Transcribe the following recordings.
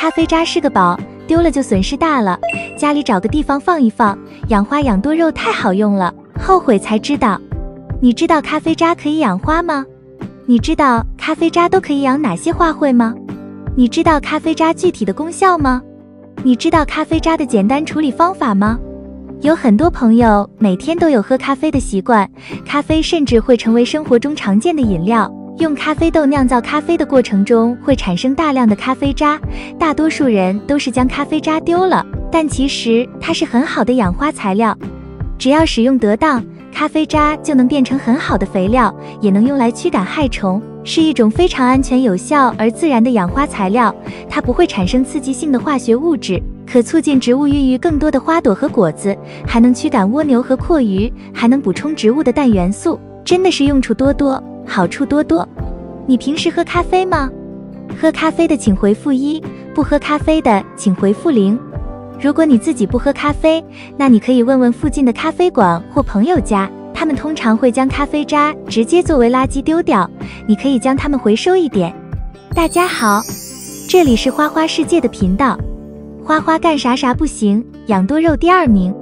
咖啡渣是个宝，丢了就损失大了。家里找个地方放一放，养花养多肉太好用了，后悔才知道。你知道咖啡渣可以养花吗？你知道咖啡渣都可以养哪些花卉吗？你知道咖啡渣具体的功效吗？你知道咖啡渣的简单处理方法吗？有很多朋友每天都有喝咖啡的习惯，咖啡甚至会成为生活中常见的饮料。用咖啡豆酿造咖啡的过程中会产生大量的咖啡渣，大多数人都是将咖啡渣丢了，但其实它是很好的养花材料。只要使用得当，咖啡渣就能变成很好的肥料，也能用来驱赶害虫，是一种非常安全有效而自然的养花材料。它不会产生刺激性的化学物质，可促进植物孕育更多的花朵和果子，还能驱赶蜗牛和蛞蝓，还能补充植物的氮元素，真的是用处多多，好处多多。你平时喝咖啡吗？喝咖啡的请回复1，不喝咖啡的请回复0。如果你自己不喝咖啡，那你可以问问附近的咖啡馆或朋友家，他们通常会将咖啡渣直接作为垃圾丢掉，你可以将它们回收一点。大家好，这里是花花世界的频道，花花干啥啥不行，养多肉第2名。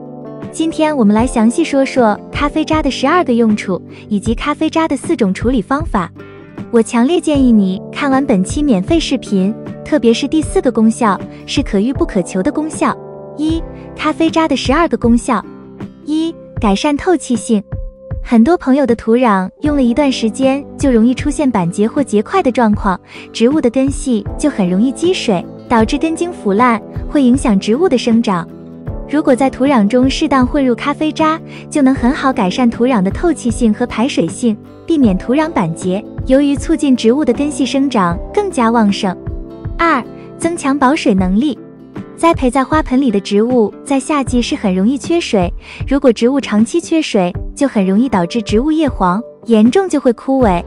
今天我们来详细说说咖啡渣的12个用处，以及咖啡渣的4种处理方法。我强烈建议你看完本期免费视频，特别是第4个功效，是可遇不可求的功效。1. 咖啡渣的12个功效。1. 改善透气性。很多朋友的土壤用了一段时间就容易出现板结或结块的状况，植物的根系就很容易积水，导致根茎腐烂，会影响植物的生长。如果在土壤中适当混入咖啡渣，就能很好改善土壤的透气性和排水性，避免土壤板结，由于促进植物的根系生长更加旺盛。2. 增强保水能力。栽培在花盆里的植物在夏季是很容易缺水，如果植物长期缺水，就很容易导致植物叶黄，严重就会枯萎。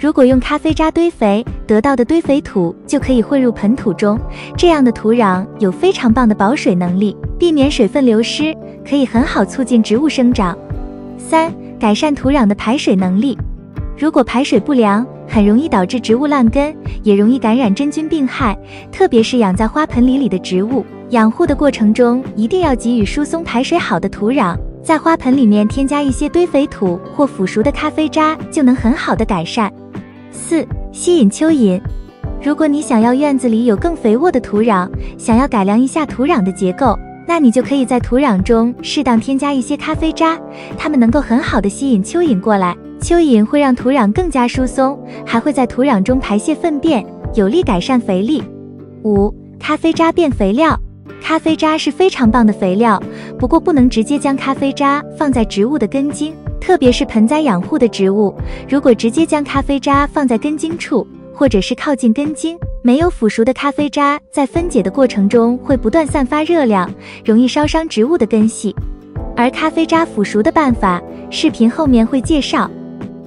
如果用咖啡渣堆肥，得到的堆肥土就可以混入盆土中，这样的土壤有非常棒的保水能力，避免水分流失，可以很好促进植物生长。3. 改善土壤的排水能力。如果排水不良，很容易导致植物烂根，也容易感染真菌病害，特别是养在花盆里的植物，养护的过程中一定要给予疏松排水好的土壤，在花盆里面添加一些堆肥土或腐熟的咖啡渣，就能很好的改善。4. 吸引蚯蚓。如果你想要院子里有更肥沃的土壤，想要改良一下土壤的结构，那你就可以在土壤中适当添加一些咖啡渣，它们能够很好的吸引蚯蚓过来，蚯蚓会让土壤更加疏松，还会在土壤中排泄粪便，有利改善肥力。5. 咖啡渣变肥料。咖啡渣是非常棒的肥料，不过不能直接将咖啡渣放在植物的根茎，特别是盆栽养护的植物，如果直接将咖啡渣放在根茎处，或者是靠近根茎，没有腐熟的咖啡渣在分解的过程中会不断散发热量，容易烧伤植物的根系。而咖啡渣腐熟的办法，视频后面会介绍。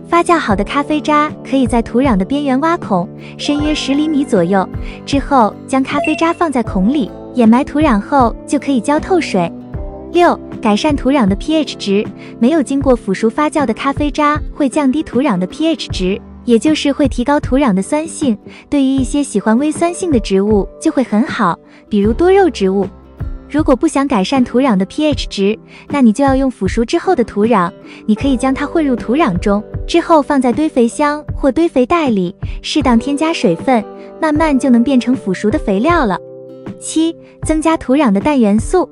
发酵好的咖啡渣可以在土壤的边缘挖孔，深约10厘米左右，之后将咖啡渣放在孔里，掩埋土壤后就可以浇透水。6. 改善土壤的 pH 值。没有经过腐熟发酵的咖啡渣会降低土壤的 pH 值，也就是会提高土壤的酸性，对于一些喜欢微酸性的植物就会很好，比如多肉植物。如果不想改善土壤的 pH 值，那你就要用腐熟之后的土壤，你可以将它混入土壤中，之后放在堆肥箱或堆肥袋里，适当添加水分，慢慢就能变成腐熟的肥料了。7. 增加土壤的氮元素。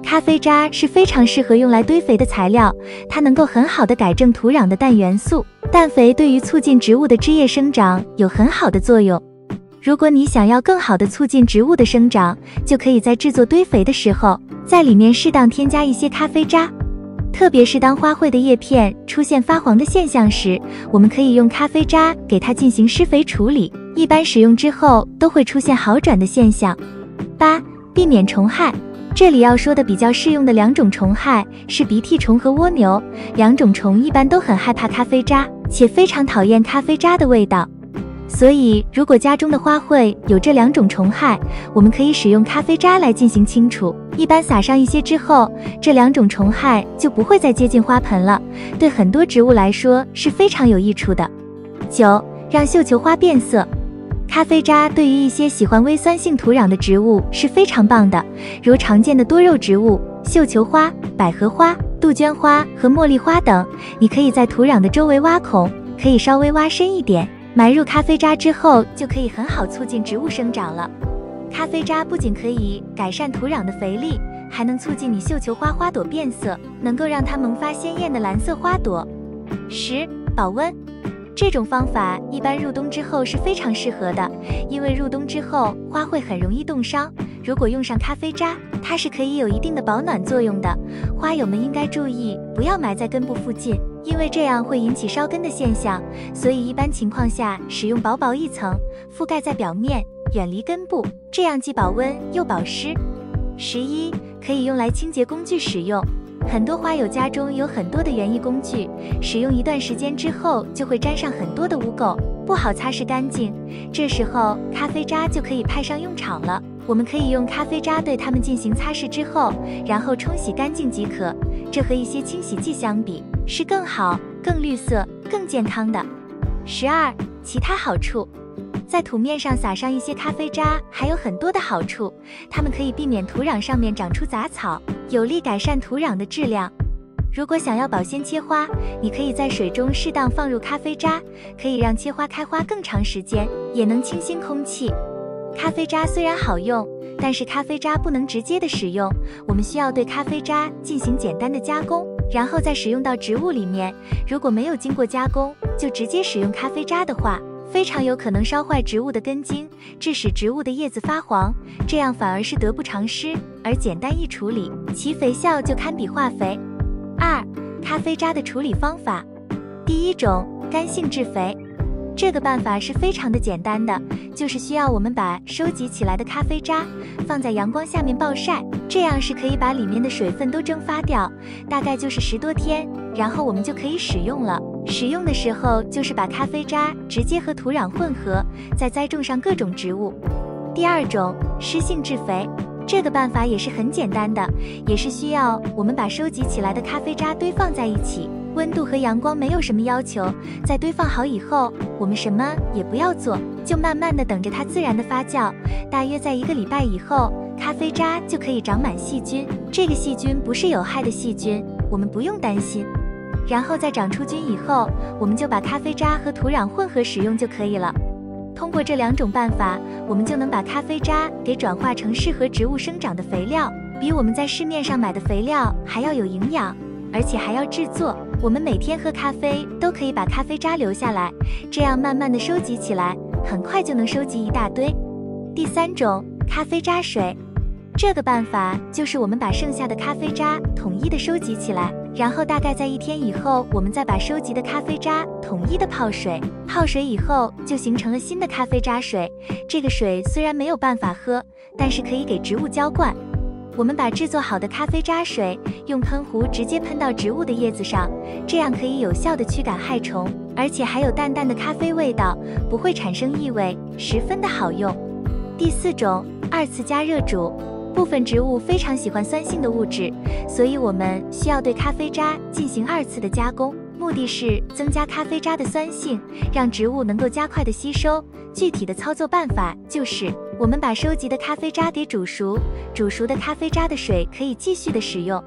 咖啡渣是非常适合用来堆肥的材料，它能够很好的改正土壤的氮元素，氮肥对于促进植物的枝叶生长有很好的作用。如果你想要更好的促进植物的生长，就可以在制作堆肥的时候，在里面适当添加一些咖啡渣。特别是当花卉的叶片出现发黄的现象时，我们可以用咖啡渣给它进行施肥处理，一般使用之后都会出现好转的现象。8. 避免虫害。这里要说的比较适用的2种虫害是鼻涕虫和蜗牛，2种虫一般都很害怕咖啡渣，且非常讨厌咖啡渣的味道。所以如果家中的花卉有这2种虫害，我们可以使用咖啡渣来进行清除，一般撒上一些之后，这2种虫害就不会再接近花盆了，对很多植物来说是非常有益处的。9. 让绣球花变色。咖啡渣对于一些喜欢微酸性土壤的植物是非常棒的，如常见的多肉植物、绣球花、百合花、杜鹃花和茉莉花等。你可以在土壤的周围挖孔，可以稍微挖深一点，埋入咖啡渣之后，就可以很好促进植物生长了。咖啡渣不仅可以改善土壤的肥力，还能促进你绣球花花朵变色，能够让它萌发鲜艳的蓝色花朵。10. 保温。这种方法一般入冬之后是非常适合的，因为入冬之后花会很容易冻伤。如果用上咖啡渣，它是可以有一定的保暖作用的。花友们应该注意不要埋在根部附近，因为这样会引起烧根的现象，所以一般情况下使用薄薄一层覆盖在表面，远离根部，这样既保温又保湿。11. 可以用来清洁工具使用。很多花友家中有很多的园艺工具，使用一段时间之后就会沾上很多的污垢，不好擦拭干净。这时候咖啡渣就可以派上用场了。我们可以用咖啡渣对它们进行擦拭之后，然后冲洗干净即可。这和一些清洗剂相比，是更好、更绿色、更健康的。12. 其他好处。在土面上撒上一些咖啡渣还有很多的好处，它们可以避免土壤上面长出杂草，有力改善土壤的质量。如果想要保鲜切花，你可以在水中适当放入咖啡渣，可以让切花开花更长时间，也能清新空气。咖啡渣虽然好用，但是咖啡渣不能直接的使用，我们需要对咖啡渣进行简单的加工，然后再使用到植物里面。如果没有经过加工，就直接使用咖啡渣的话，非常有可能烧坏植物的根茎，致使植物的叶子发黄，这样反而是得不偿失。而简单一处理，其肥效就堪比化肥。2. 咖啡渣的处理方法。第一种，干性制肥。这个办法是非常的简单的，就是需要我们把收集起来的咖啡渣放在阳光下面暴晒，这样是可以把里面的水分都蒸发掉，大概就是10多天，然后我们就可以使用了。使用的时候就是把咖啡渣直接和土壤混合，再栽种上各种植物。第二种，湿性制肥。这个办法也是很简单的，也是需要我们把收集起来的咖啡渣堆放在一起，温度和阳光没有什么要求。在堆放好以后，我们什么也不要做，就慢慢的等着它自然的发酵。大约在1个礼拜以后，咖啡渣就可以长满细菌，这个细菌不是有害的细菌，我们不用担心。然后在长出菌以后，我们就把咖啡渣和土壤混合使用就可以了。通过这2种办法，我们就能把咖啡渣给转化成适合植物生长的肥料，比我们在市面上买的肥料还要有营养，而且还要制作。我们每天喝咖啡都可以把咖啡渣留下来，这样慢慢的收集起来，很快就能收集一大堆。第3种，咖啡渣水。这个办法就是我们把剩下的咖啡渣统一的收集起来，然后大概在1天以后，我们再把收集的咖啡渣统一的泡水，泡水以后就形成了新的咖啡渣水。这个水虽然没有办法喝，但是可以给植物浇灌。我们把制作好的咖啡渣水用喷壶直接喷到植物的叶子上，这样可以有效的驱赶害虫，而且还有淡淡的咖啡味道，不会产生异味，十分的好用。第4种，2次加热煮。部分植物非常喜欢酸性的物质，所以我们需要对咖啡渣进行2次的加工，目的是增加咖啡渣的酸性，让植物能够加快的吸收。具体的操作办法就是，我们把收集的咖啡渣给煮熟，煮熟的咖啡渣的水可以继续的使用。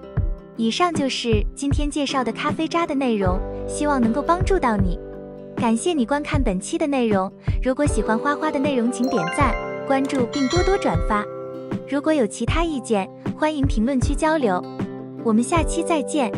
以上就是今天介绍的咖啡渣的内容，希望能够帮助到你。感谢你观看本期的内容，如果喜欢花花的内容，请点赞、关注并多多转发。如果有其他意见，欢迎评论区交流。我们下期再见。